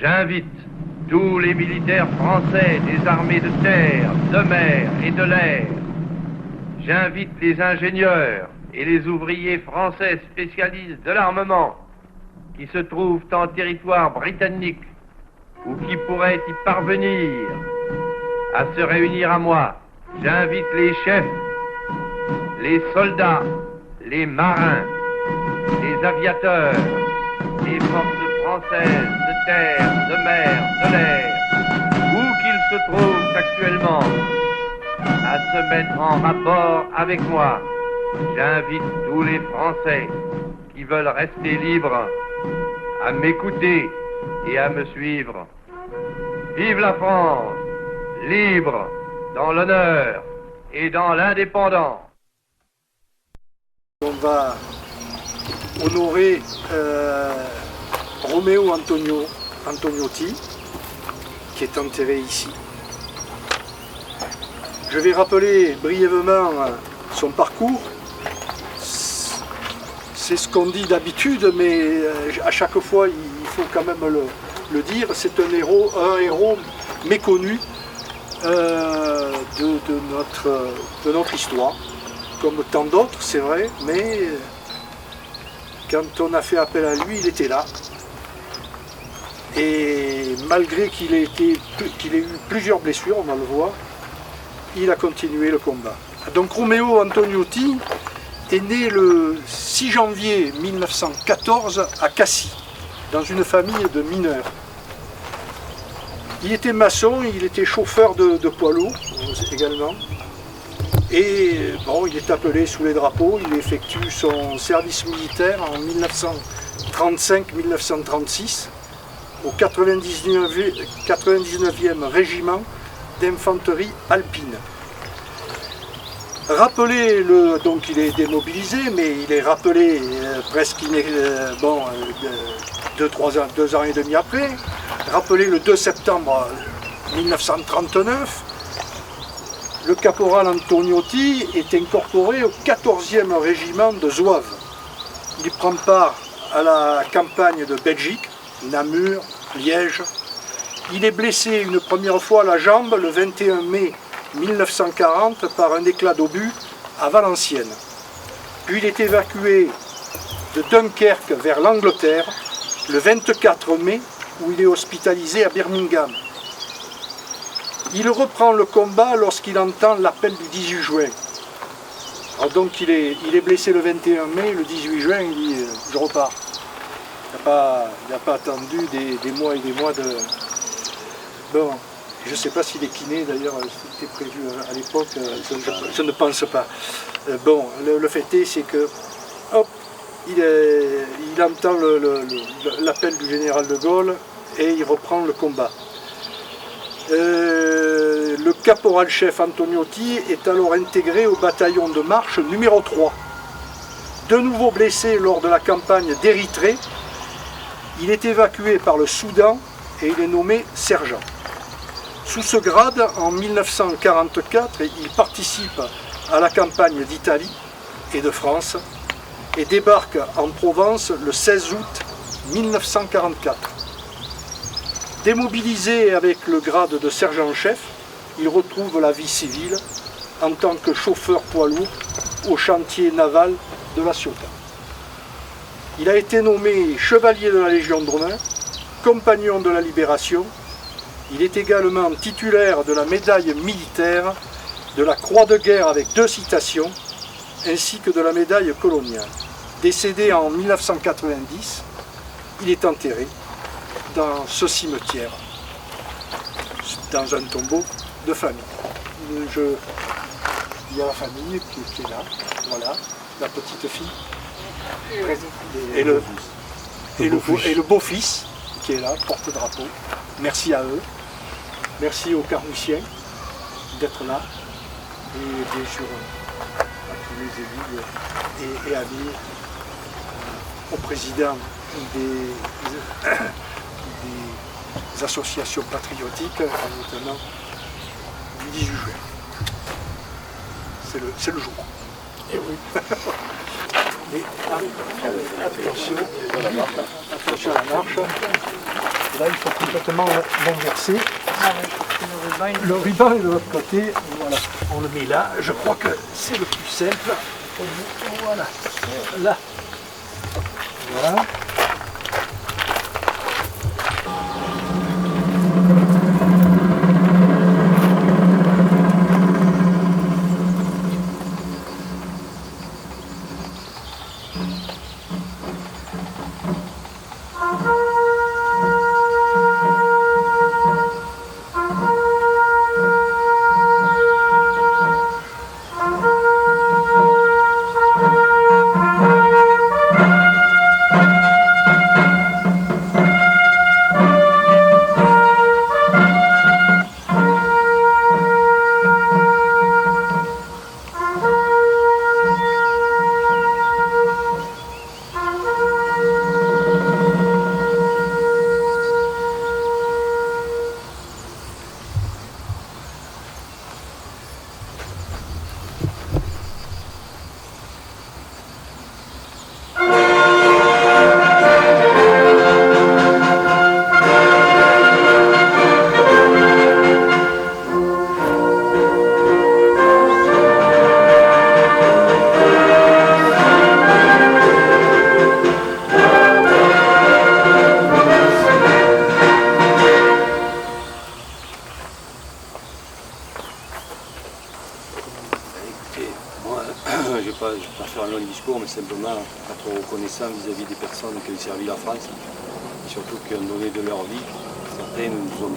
J'invite tous les militaires français des armées de terre, de mer et de l'air. J'invite les ingénieurs et les ouvriers français spécialistes de l'armement qui se trouvent en territoire britannique ou qui pourraient y parvenir à se réunir à moi. J'invite les chefs, les soldats, les marins, les aviateurs, les forces françaises de terre, de mer, de l'air, où qu'ils se trouvent actuellement, à se mettre en rapport avec moi. J'invite tous les Français qui veulent rester libres à m'écouter et à me suivre. Vive la France, libre dans l'honneur et dans l'indépendance. On va honorer Romeo Antoniotti, qui est enterré ici. Je vais rappeler brièvement son parcours. C'est ce qu'on dit d'habitude, mais à chaque fois il faut quand même le dire. C'est un héros méconnu de notre histoire, comme tant d'autres, c'est vrai, mais quand on a fait appel à lui, il était là. Et malgré qu'il ait eu plusieurs blessures, on va le voir, il a continué le combat. Donc Romeo Antoniotti est né le 6 janvier 1914 à Cassis, dans une famille de mineurs. Il était maçon, il était chauffeur de poids lourd également. Et bon, il est appelé sous les drapeaux, il effectue son service militaire en 1935-1936 au 99e régiment d'infanterie alpine. Rappelé, donc il est démobilisé, mais il est rappelé presque 2 ans et demi après, rappelé le 2 septembre 1939, le caporal Antoniotti est incorporé au 14e régiment de Zouaves. Il prend part à la campagne de Belgique, Namur, Liège. Il est blessé une première fois à la jambe le 21 mai 1940 par un éclat d'obus à Valenciennes. Puis il est évacué de Dunkerque vers l'Angleterre le 24 mai où il est hospitalisé à Birmingham. Il reprend le combat lorsqu'il entend l'appel du 18 juin. Alors donc il est blessé le 21 mai, le 18 juin il dit je repars. Il n'a pas attendu des mois et des mois de... Bon, je ne sais pas s'il est kiné d'ailleurs, c'était prévu à l'époque, je ne pense pas. Bon, le fait est, c'est que, hop, il entend l'appel du général de Gaulle et il reprend le combat. Le caporal-chef Antoniotti est alors intégré au bataillon de marche numéro 3. De nouveau blessé lors de la campagne d'Érythrée, il est évacué par le Soudan et il est nommé sergent. Sous ce grade, en 1944, il participe à la campagne d'Italie et de France et débarque en Provence le 16 août 1944. Démobilisé avec le grade de sergent-chef, il retrouve la vie civile en tant que chauffeur poids lourd au chantier naval de La Ciotat. Il a été nommé chevalier de la Légion d'honneur, compagnon de la Libération. Il est également titulaire de la médaille militaire, de la croix de guerre avec 2 citations, ainsi que de la médaille coloniale. Décédé en 1990, il est enterré dans ce cimetière, dans un tombeau de famille. Il y a la famille qui est là, voilà, la petite fille, et le beau-fils qui est là, porte-drapeau. Merci à eux, merci aux Carmouchiens d'être là, et bien sûr à tous les élus et amis, au président des associations patriotiques, notamment du 18 juin. C'est le jour. Et oui. Et attention à la marche. Et là, il faut complètement renverser. Ah oui, Le ruban est de l'autre côté. Et voilà, on le met là. Je crois que c'est le plus simple. Voilà. Là. Voilà. Je ne vais pas faire un long discours, mais simplement être reconnaissant vis-à-vis des personnes qui ont servi la France, et surtout qui ont donné de leur vie. Certains ne sont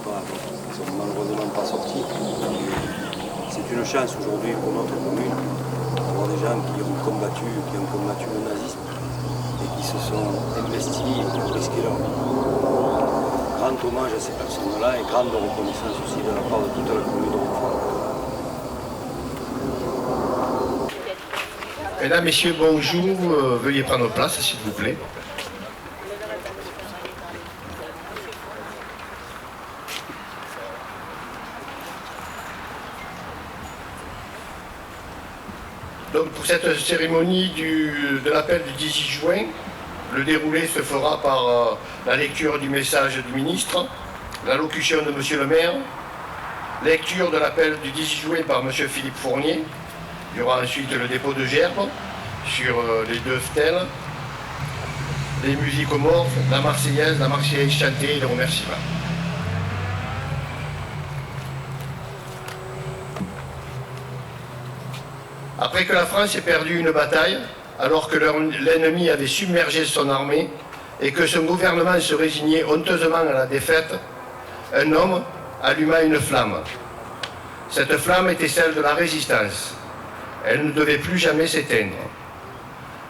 malheureusement pas sortis. C'est une chance aujourd'hui pour notre commune d'avoir des gens qui ont combattu le nazisme et qui se sont investis pour risquer leur vie. Grand hommage à ces personnes-là et grande reconnaissance aussi de la part de toute la commune de Roquefort. Mesdames, Messieurs, bonjour. Veuillez prendre place, s'il vous plaît. Donc, pour cette cérémonie de l'appel du 18 juin, le déroulé se fera par la lecture du message du ministre, l'allocution de Monsieur le maire, lecture de l'appel du 18 juin par Monsieur Philippe Fournier. Il y aura ensuite le dépôt de gerbes sur les deux stèles, les musiques aux morts, la Marseillaise chantée et les remerciements. Après que la France ait perdu une bataille, alors que l'ennemi avait submergé son armée et que son gouvernement se résignait honteusement à la défaite, un homme alluma une flamme. Cette flamme était celle de la résistance. Elle ne devait plus jamais s'éteindre.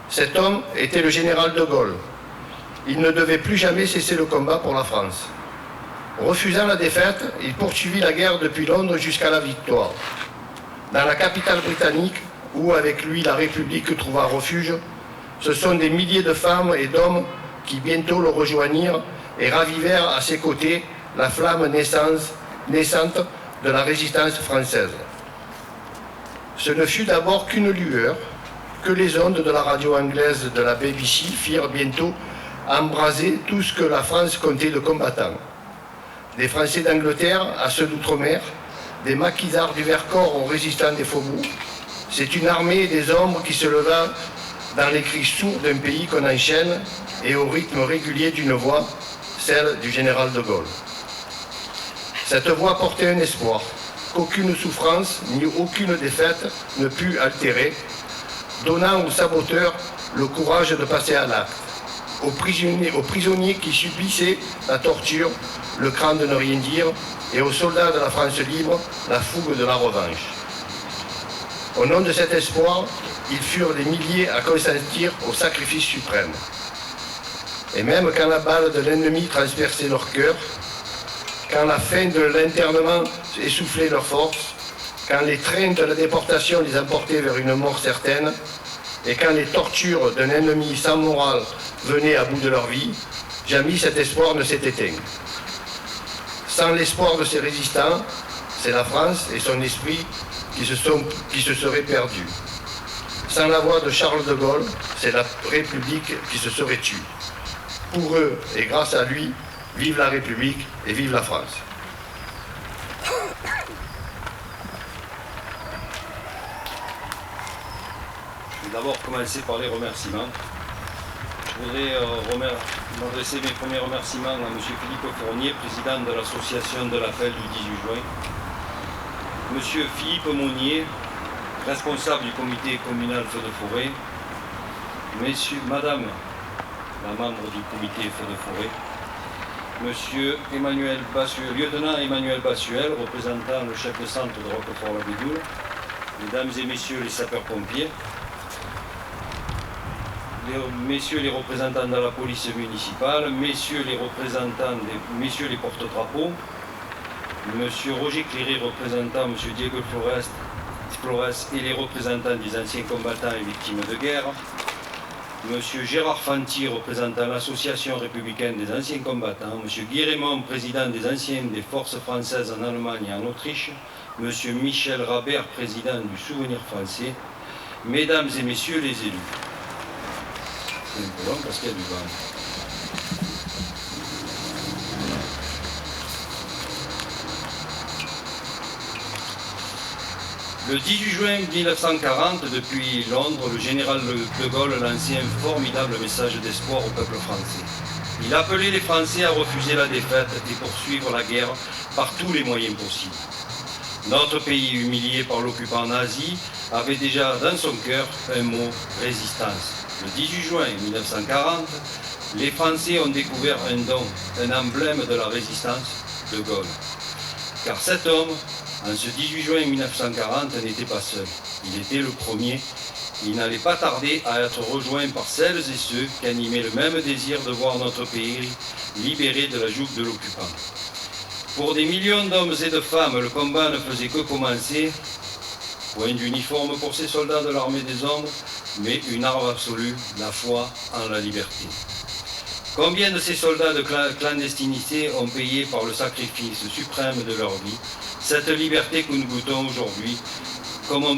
Cet homme était le général de Gaulle. Il ne devait plus jamais cesser le combat pour la France. Refusant la défaite, il poursuivit la guerre depuis Londres jusqu'à la victoire. Dans la capitale britannique, où avec lui la République trouva refuge, ce sont des milliers de femmes et d'hommes qui bientôt le rejoignirent et ravivèrent à ses côtés la flamme naissante de la résistance française. Ce ne fut d'abord qu'une lueur que les ondes de la radio anglaise de la BBC firent bientôt embraser tout ce que la France comptait de combattants. Des Français d'Angleterre à ceux d'outre-mer, des maquisards du Vercors aux résistants des faubourgs. C'est une armée des ombres qui se leva dans les cris sourds d'un pays qu'on enchaîne et au rythme régulier d'une voix, celle du général de Gaulle. Cette voix portait un espoir qu'aucune souffrance ni aucune défaite ne put altérer, donnant aux saboteurs le courage de passer à l'acte, aux prisonniers qui subissaient la torture, le cran de ne rien dire, et aux soldats de la France libre, la fougue de la revanche. Au nom de cet espoir, ils furent des milliers à consentir au sacrifice suprême. Et même quand la balle de l'ennemi transperçait leur cœur, quand la faim de l'internement essoufflait leurs forces, quand les trains de la déportation les emportaient vers une mort certaine, et quand les tortures d'un ennemi sans morale venaient à bout de leur vie, jamais cet espoir ne s'est éteint. Sans l'espoir de ces résistants, c'est la France et son esprit qui se seraient perdus. Sans la voix de Charles de Gaulle, c'est la République qui se serait tue. Pour eux, et grâce à lui, Vive la République et vive la France. Je vais d'abord commencer par les remerciements. Je voudrais m'adresser mes premiers remerciements à M. Philippe Fournier, président de l'association de l'appel du 18 juin. M. Philippe Monnier, responsable du comité communal Feux de Forêt. Madame, la membre du comité Feux de Forêt. Monsieur lieutenant Emmanuel Bassuel, représentant le chef de centre de Roquefort-la-Bédoule. Mesdames et messieurs les sapeurs-pompiers. Messieurs les représentants de la police municipale, messieurs les porte-drapeaux, monsieur Roger Cléry, représentant monsieur Diego Flores et les représentants des anciens combattants et victimes de guerre, monsieur Gérard Fanti, représentant l'association républicaine des anciens combattants, monsieur Guy Raymond, président des forces françaises en Allemagne et en Autriche, monsieur Michel Rabert, président du Souvenir français, mesdames et messieurs les élus. C'est un peu long parce qu'il y a du vent. Le 18 juin 1940, depuis Londres, le général de Gaulle lançait un formidable message d'espoir au peuple français. Il appelait les Français à refuser la défaite et poursuivre la guerre par tous les moyens possibles. Notre pays, humilié par l'occupant nazi, avait déjà dans son cœur un mot « résistance ». Le 18 juin 1940, les Français ont découvert un don, un emblème de la résistance, de Gaulle. Car cet homme, en ce 18 juin 1940, n'était pas seul. Il était le premier. Il n'allait pas tarder à être rejoint par celles et ceux qui animaient le même désir de voir notre pays libéré de la joug de l'occupant. Pour des millions d'hommes et de femmes, le combat ne faisait que commencer. Point d'uniforme pour ces soldats de l'armée des ombres, mais une arme absolue, la foi en la liberté. Combien de ces soldats de clandestinité ont payé par le sacrifice suprême de leur vie cette liberté que nous goûtons aujourd'hui? Comment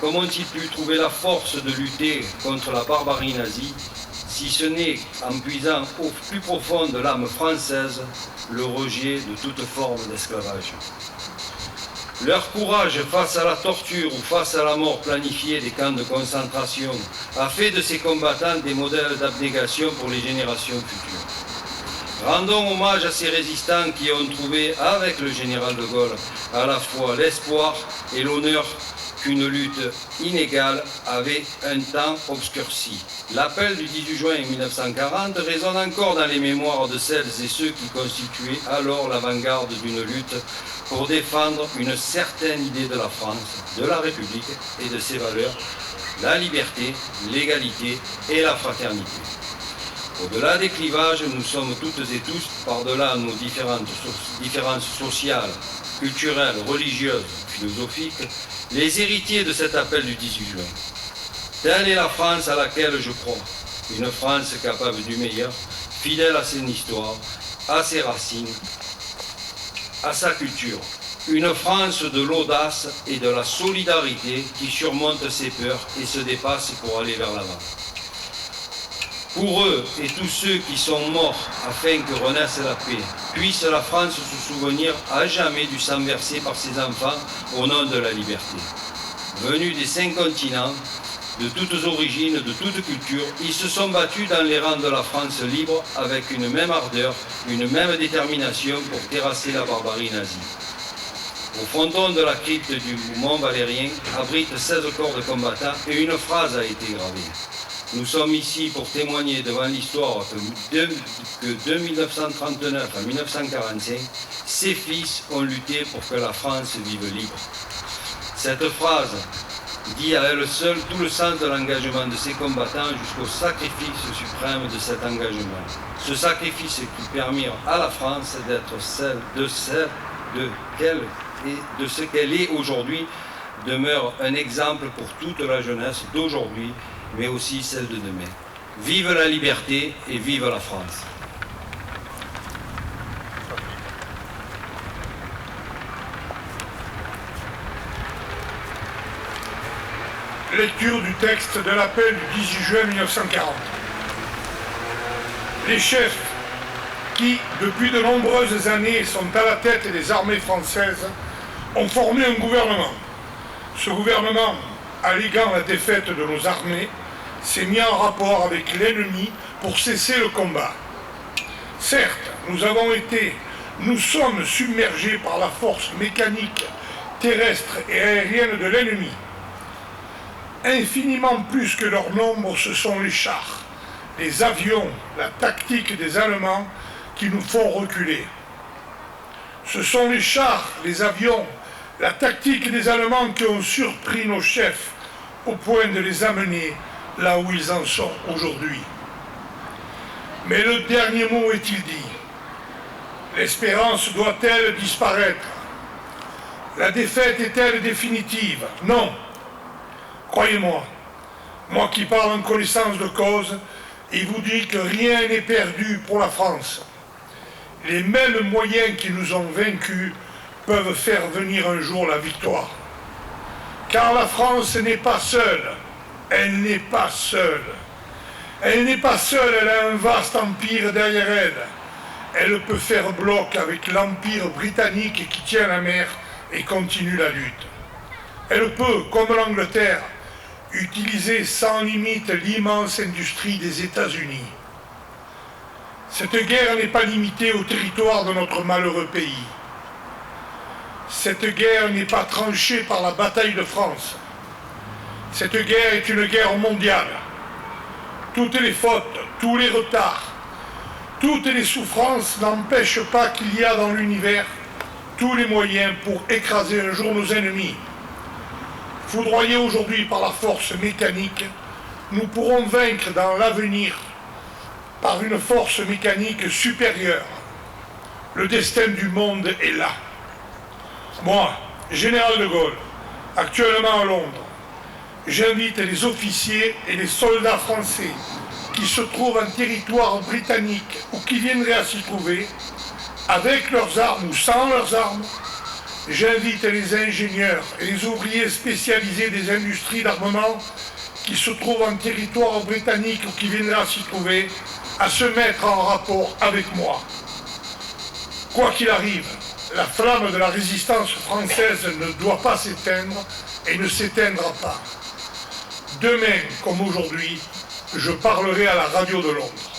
ont-ils pu trouver la force de lutter contre la barbarie nazie, si ce n'est en puisant au plus profond de l'âme française le rejet de toute forme d'esclavage? Leur courage face à la torture ou face à la mort planifiée des camps de concentration a fait de ces combattants des modèles d'abnégation pour les générations futures. Rendons hommage à ces résistants qui ont trouvé avec le général de Gaulle à la fois l'espoir et l'honneur qu'une lutte inégale avait un temps obscurci. L'appel du 18 juin 1940 résonne encore dans les mémoires de celles et ceux qui constituaient alors l'avant-garde d'une lutte pour défendre une certaine idée de la France, de la République et de ses valeurs, la liberté, l'égalité et la fraternité. Au-delà des clivages, nous sommes toutes et tous, par-delà nos différences sociales, culturelles, religieuses, philosophiques, les héritiers de cet appel du 18 juin. Telle est la France à laquelle je crois, une France capable du meilleur, fidèle à son histoire, à ses racines, à sa culture. Une France de l'audace et de la solidarité qui surmonte ses peurs et se dépasse pour aller vers l'avant. Pour eux et tous ceux qui sont morts afin que renaisse la paix, puisse la France se souvenir à jamais du sang versé par ses enfants au nom de la liberté. Venus des 5 continents, de toutes origines, de toutes cultures, ils se sont battus dans les rangs de la France libre avec une même ardeur, une même détermination pour terrasser la barbarie nazie. Au fronton de la crypte du Mont Valérien abrite 16 corps de combattants et une phrase a été gravée. Nous sommes ici pour témoigner devant l'histoire que de 1939 à 1945, ces fils ont lutté pour que la France vive libre. Cette phrase dit à elle seule tout le sens de l'engagement de ces combattants jusqu'au sacrifice suprême de cet engagement. Ce sacrifice qui permet à la France d'être de ce qu'elle est aujourd'hui, demeure un exemple pour toute la jeunesse d'aujourd'hui, mais aussi celle de demain. Vive la liberté et vive la France. Lecture du texte de l'appel du 18 juin 1940. Les chefs qui, depuis de nombreuses années, sont à la tête des armées françaises, ont formé un gouvernement. Ce gouvernement, alléguant la défaite de nos armées, s'est mis en rapport avec l'ennemi pour cesser le combat. Certes, nous sommes submergés par la force mécanique, terrestre et aérienne de l'ennemi. Infiniment plus que leur nombre, ce sont les chars, les avions, la tactique des Allemands qui nous font reculer. Ce sont les chars, les avions, la tactique des Allemands qui ont surpris nos chefs au point de les amener là où ils en sont aujourd'hui. Mais le dernier mot est-il dit? L'espérance doit-elle disparaître? La défaite est-elle définitive? Non. Croyez-moi, moi qui parle en connaissance de cause, et vous dis que rien n'est perdu pour la France. Les mêmes moyens qui nous ont vaincus peuvent faire venir un jour la victoire. Car la France n'est pas seule. Elle n'est pas seule. Elle n'est pas seule, elle a un vaste empire derrière elle. Elle peut faire bloc avec l'empire britannique qui tient la mer et continue la lutte. Elle peut, comme l'Angleterre, utiliser sans limite l'immense industrie des États-Unis. Cette guerre n'est pas limitée au territoire de notre malheureux pays. Cette guerre n'est pas tranchée par la bataille de France. Cette guerre est une guerre mondiale. Toutes les fautes, tous les retards, toutes les souffrances n'empêchent pas qu'il y a dans l'univers tous les moyens pour écraser un jour nos ennemis. Foudroyés aujourd'hui par la force mécanique, nous pourrons vaincre dans l'avenir par une force mécanique supérieure. Le destin du monde est là. Moi, général de Gaulle, actuellement à Londres, j'invite les officiers et les soldats français qui se trouvent en territoire britannique ou qui viendraient à s'y trouver, avec leurs armes ou sans leurs armes. J'invite les ingénieurs et les ouvriers spécialisés des industries d'armement qui se trouvent en territoire britannique ou qui viendraient à s'y trouver, à se mettre en rapport avec moi. Quoi qu'il arrive, la flamme de la résistance française ne doit pas s'éteindre et ne s'éteindra pas. Demain, comme aujourd'hui, je parlerai à la radio de Londres.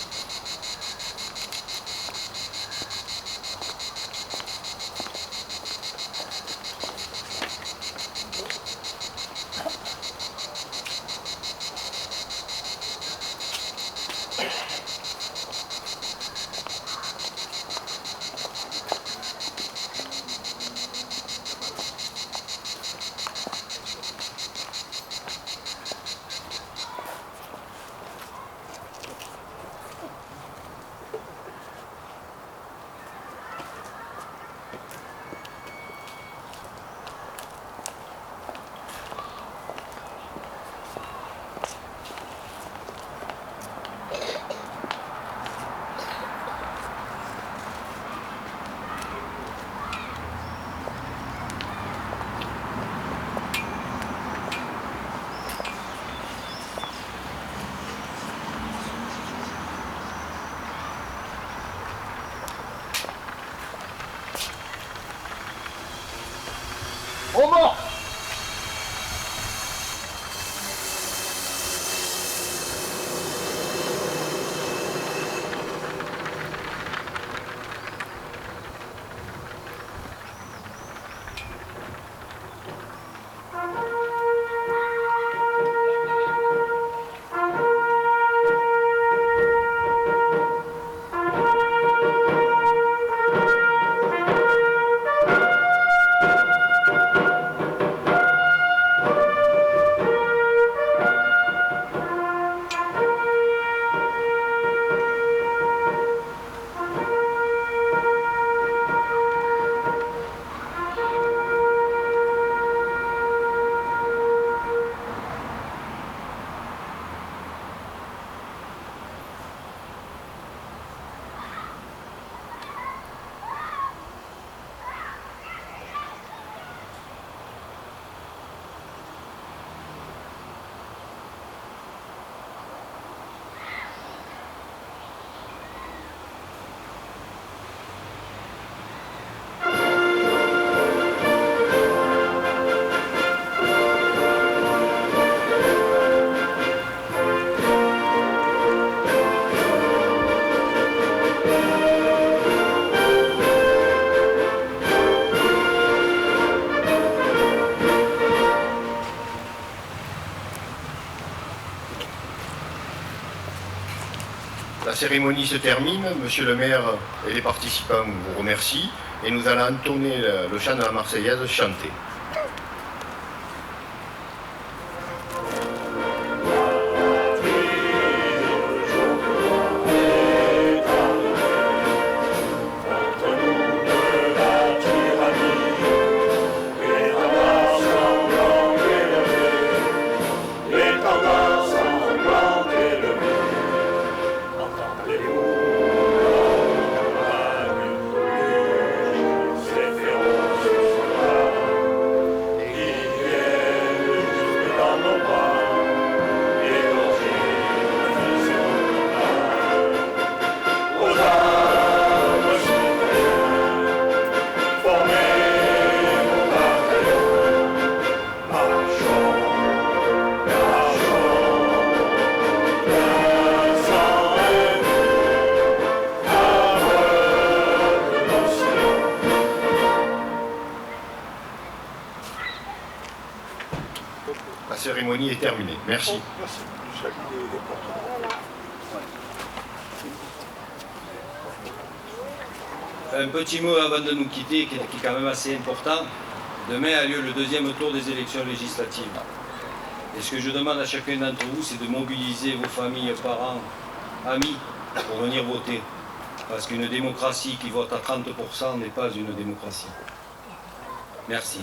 cérémonie se termine, monsieur le maire et les participants vous remercient et nous allons entonner le chant de la Marseillaise chanté. La cérémonie est terminée. Merci. Merci. Un petit mot avant de nous quitter, qui est quand même assez important. Demain a lieu le deuxième tour des élections législatives. Et ce que je demande à chacun d'entre vous, c'est de mobiliser vos familles, parents, amis, pour venir voter. Parce qu'une démocratie qui vote à 30% n'est pas une démocratie. Merci.